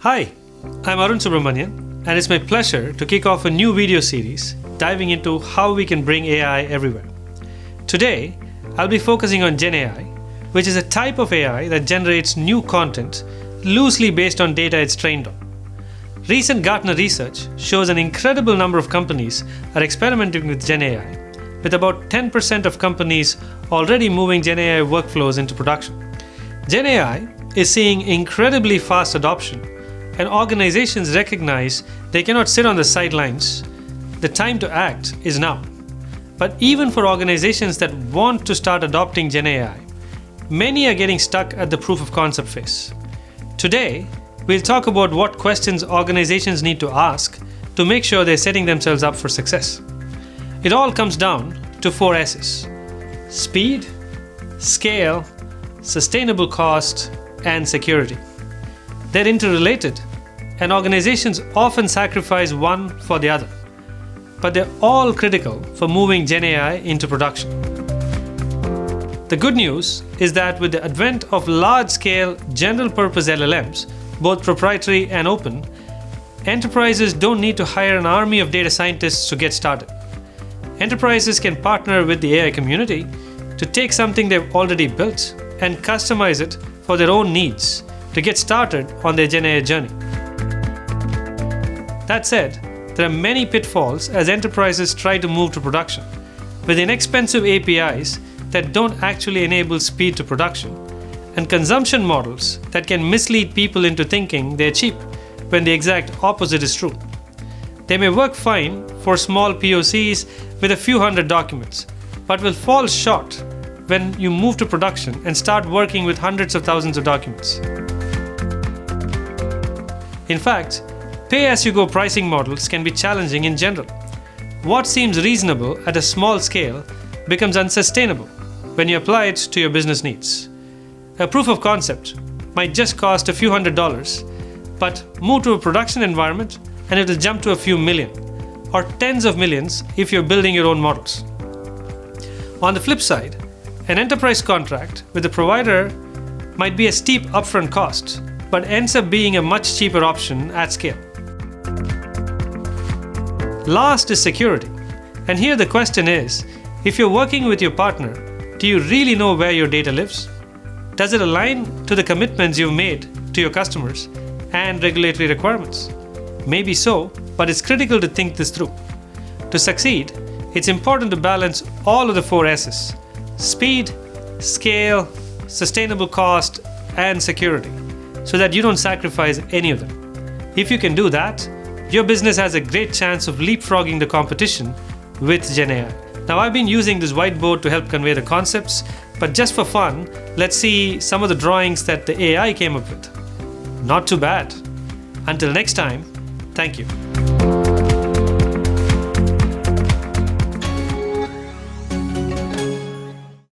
Hi, I'm Arun Subramanian, and it's my pleasure to kick off a new video series diving into how we can bring AI everywhere. Today, I'll be focusing on GenAI, which is a type of AI that generates new content loosely based on data it's trained on. Recent Gartner research shows an incredible number of companies are experimenting with GenAI, with about 10% of companies already moving GenAI workflows into production. GenAI is seeing incredibly fast adoption, and organizations recognize they cannot sit on the sidelines. The time to act is now. But even for organizations that want to start adopting GenAI, many are getting stuck at the proof of concept phase. Today, we'll talk about what questions organizations need to ask to make sure they're setting themselves up for success. It all comes down to 4 S's: speed, scale, sustainable cost, and security. They're interrelated, and organizations often sacrifice one for the other. But they're all critical for moving GenAI into production. The good news is that with the advent of large-scale general-purpose LLMs, both proprietary and open, enterprises don't need to hire an army of data scientists to get started. Enterprises can partner with the AI community to take something they've already built and customize it for their own needs to get started on their GenAI journey. That said, there are many pitfalls as enterprises try to move to production, with inexpensive APIs that don't actually enable speed to production, and consumption models that can mislead people into thinking they're cheap when the exact opposite is true. They may work fine for small POCs with a few hundred documents, but will fall short when you move to production and start working with hundreds of thousands of documents. In fact, pay-as-you-go pricing models can be challenging in general. What seems reasonable at a small scale becomes unsustainable when you apply it to your business needs. A proof of concept might just cost a few $100s, but move to a production environment and it will jump to a few million, or tens of millions if you're building your own models. On the flip side, an enterprise contract with a provider might be a steep upfront cost, but ends up being a much cheaper option at scale. Last is security. And here the question is, if you're working with your partner, do you really know where your data lives? Does it align to the commitments you've made to your customers and regulatory requirements? Maybe so, but it's critical to think this through. To succeed, it's important to balance all of the 4 S's: speed, scale, sustainable cost, and security, so that you don't sacrifice any of them. If you can do that, your business has a great chance of leapfrogging the competition with GenAI. Now, I've been using this whiteboard to help convey the concepts, but just for fun, let's see some of the drawings that the AI came up with. Not too bad. Until next time, thank you.